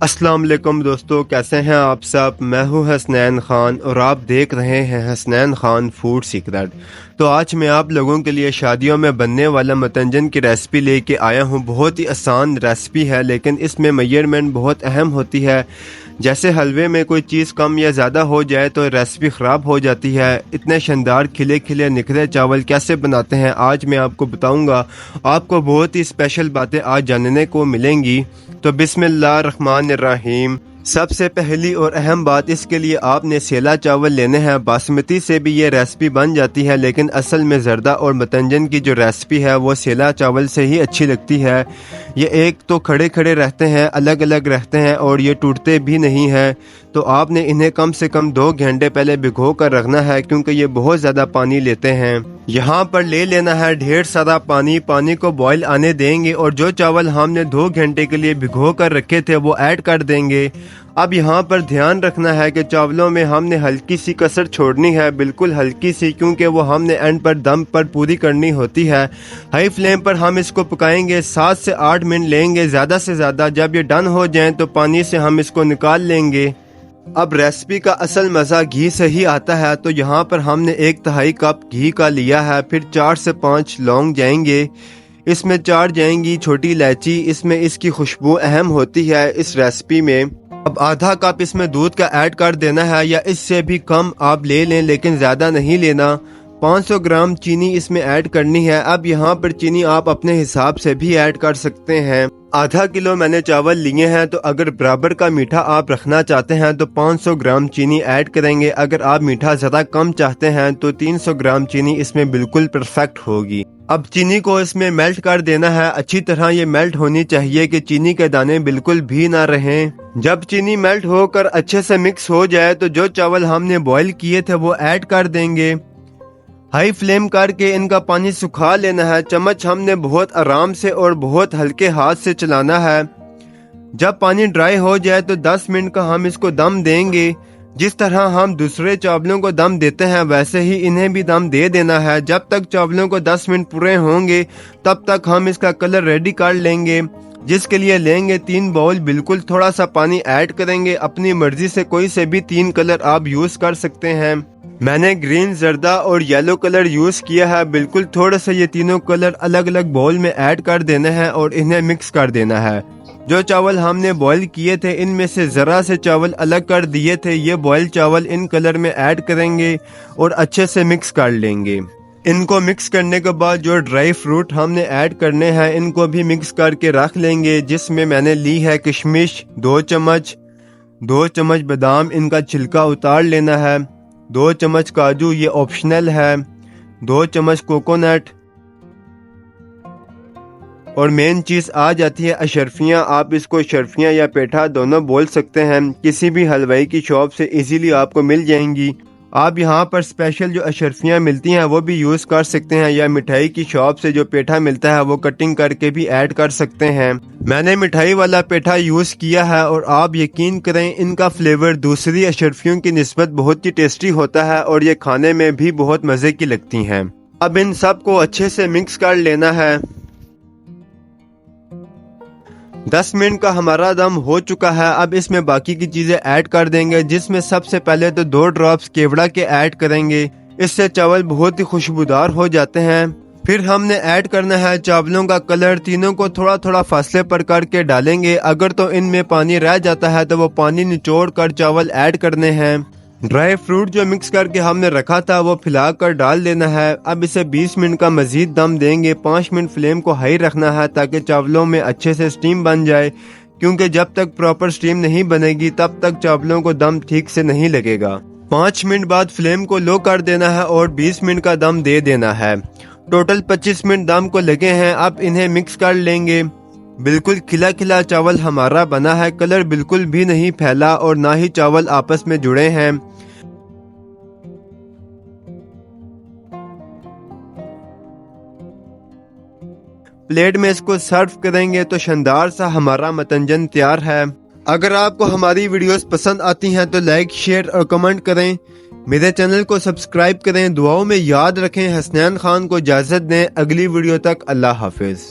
अस्सलाम वालेकुम दोस्तों, कैसे हैं आप सब। मैं हूं हसनैन खान और आप देख रहे हैं हसनैन खान फूड सीक्रेट। तो आज मैं आप लोगों के लिए शादियों में बनने वाला मतंजन की रेसिपी लेके आया हूं। बहुत ही आसान रेसिपी है लेकिन इसमें मेजरमेंट बहुत अहम होती है। जैसे हलवे में कोई चीज़ कम या ज़्यादा हो जाए तो रेसिपी ख़राब हो जाती है। इतने शानदार खिले खिले निखरे चावल कैसे बनाते हैं आज मैं आपको बताऊंगा। आपको बहुत ही स्पेशल बातें आज जानने को मिलेंगी। तो बिस्मिल्लाहिर्रहमानिर्रहीम। सबसे पहली और अहम बात, इसके लिए आपने सेला चावल लेने हैं। बासमती से भी ये रेसिपी बन जाती है लेकिन असल में जर्दा और मतंजन की जो रेसिपी है वो सेला चावल से ही अच्छी लगती है। ये एक तो खड़े खड़े रहते हैं, अलग अलग रहते हैं और ये टूटते भी नहीं हैं। तो आपने इन्हें कम से कम 2 घंटे पहले भिगो कर रखना है क्योंकि ये बहुत ज़्यादा पानी लेते हैं। यहाँ पर ले लेना है ढेर सारा पानी। पानी को बॉईल आने देंगे और जो चावल हमने 2 घंटे के लिए भिगो कर रखे थे वो ऐड कर देंगे। अब यहाँ पर ध्यान रखना है कि चावलों में हमने हल्की सी कसर छोड़नी है, बिल्कुल हल्की सी, क्योंकि वो हमने एंड पर दम पर पूरी करनी होती है। हाई फ्लेम पर हम इसको पकाएंगे, 7 से 8 मिनट लेंगे ज़्यादा से ज़्यादा। जब ये डन हो जाएं तो पानी से हम इसको निकाल लेंगे। अब रेसिपी का असल मज़ा घी से ही आता है। तो यहाँ पर हमने 1/2 कप घी का लिया है। फिर 4 से 5 लौंग जाएंगे, इसमें 4 जाएंगी छोटी इलायची। इसमें इसकी खुशबू अहम होती है इस रेसिपी में। अब आधा कप इसमें दूध का ऐड कर देना है या इससे भी कम आप ले लें लेकिन ज़्यादा नहीं लेना। 500 ग्राम चीनी इसमें ऐड करनी है। अब यहाँ पर चीनी आप अपने हिसाब से भी ऐड कर सकते हैं। आधा किलो मैंने चावल लिए हैं तो अगर बराबर का मीठा आप रखना चाहते हैं तो 500 ग्राम चीनी ऐड करेंगे। अगर आप मीठा ज़्यादा कम चाहते हैं तो 300 ग्राम चीनी इसमें बिल्कुल परफेक्ट होगी। अब चीनी को इसमें मेल्ट कर देना है। अच्छी तरह ये मेल्ट होनी चाहिए कि चीनी के दाने बिल्कुल भी ना रहें। जब चीनी मेल्ट होकर अच्छे से मिक्स हो जाए तो जो चावल हमने बॉईल किए थे वो ऐड कर देंगे। हाई फ्लेम करके इनका पानी सुखा लेना है। चम्मच हमने बहुत आराम से और बहुत हल्के हाथ से चलाना है। जब पानी ड्राई हो जाए तो 10 मिनट का हम इसको दम देंगे। जिस तरह हम दूसरे चावलों को दम देते हैं वैसे ही इन्हें भी दम दे देना है। जब तक चावलों को 10 मिनट पूरे होंगे तब तक हम इसका कलर रेडी कर लेंगे, जिसके लिए लेंगे 3 बाउल। बिल्कुल थोड़ा सा पानी ऐड करेंगे। अपनी मर्जी से कोई से भी 3 कलर आप यूज कर सकते हैं। मैंने ग्रीन, जर्दा और येलो कलर यूज किया है। बिल्कुल थोड़े से ये तीनों कलर अलग अलग बाउल में ऐड कर देना है और इन्हें मिक्स कर देना है। जो चावल हमने बॉईल किए थे इनमें से ज़रा से चावल अलग कर दिए थे। ये बॉयल चावल इन कलर में ऐड करेंगे और अच्छे से मिक्स कर लेंगे। इनको मिक्स करने के बाद जो ड्राई फ्रूट हमने ऐड करने हैं इनको भी मिक्स करके रख लेंगे, जिसमें मैंने ली है किशमिश 2 चम्मच, 2 चम्मच बादाम, इनका छिलका उतार लेना है, 2 चम्मच काजू, ये ऑप्शनल है, 2 चम्मच कोकोनट और मेन चीज़ आ जाती है अशरफियाँ। आप इसको अशरफियाँ या पेठा दोनों बोल सकते हैं। किसी भी हलवाई की शॉप से इजीली आपको मिल जाएंगी। आप यहाँ पर स्पेशल जो अशरफियाँ मिलती हैं वो भी यूज़ कर सकते हैं या मिठाई की शॉप से जो पेठा मिलता है वो कटिंग करके भी ऐड कर सकते हैं। मैंने मिठाई वाला पेठा यूज़ किया है और आप यकीन करें इनका फ्लेवर दूसरी अशरफियों की निस्बत बहुत ही टेस्टी होता है और ये खाने में भी बहुत मज़े की लगती हैं। अब इन सब को अच्छे से मिक्स कर लेना है। 10 मिनट का हमारा दम हो चुका है। अब इसमें बाकी की चीज़ें ऐड कर देंगे, जिसमें सबसे पहले तो 2 ड्रॉप्स केवड़ा के ऐड करेंगे। इससे चावल बहुत ही खुशबूदार हो जाते हैं। फिर हमने ऐड करना है चावलों का कलर। तीनों को थोड़ा थोड़ा फासले पर करके डालेंगे। अगर तो इनमें पानी रह जाता है तो वो पानी निचोड़ कर चावल ऐड करने हैं। ड्राई फ्रूट जो मिक्स करके हमने रखा था वो फैलाकर डाल देना है। अब इसे 20 मिनट का मजीद दम देंगे। 5 मिनट फ्लेम को हाई रखना है ताकि चावलों में अच्छे से स्टीम बन जाए, क्योंकि जब तक प्रॉपर स्टीम नहीं बनेगी तब तक चावलों को दम ठीक से नहीं लगेगा। 5 मिनट बाद फ्लेम को लो कर देना है और 20 मिनट का दम दे देना है। टोटल 25 मिनट दम को लगे हैं। अब इन्हें मिक्स कर लेंगे। बिल्कुल खिला खिला चावल हमारा बना है। कलर बिल्कुल भी नहीं फैला और ना ही चावल आपस में जुड़े हैं। प्लेट में इसको सर्व करेंगे तो शानदार सा हमारा मतंजन तैयार है। अगर आपको हमारी वीडियोस पसंद आती हैं तो लाइक, शेयर और कमेंट करें। मेरे चैनल को सब्सक्राइब करें। दुआओं में याद रखें। हसनैन खान को इजाज़त दें। अगली वीडियो तक अल्लाह हाफिज।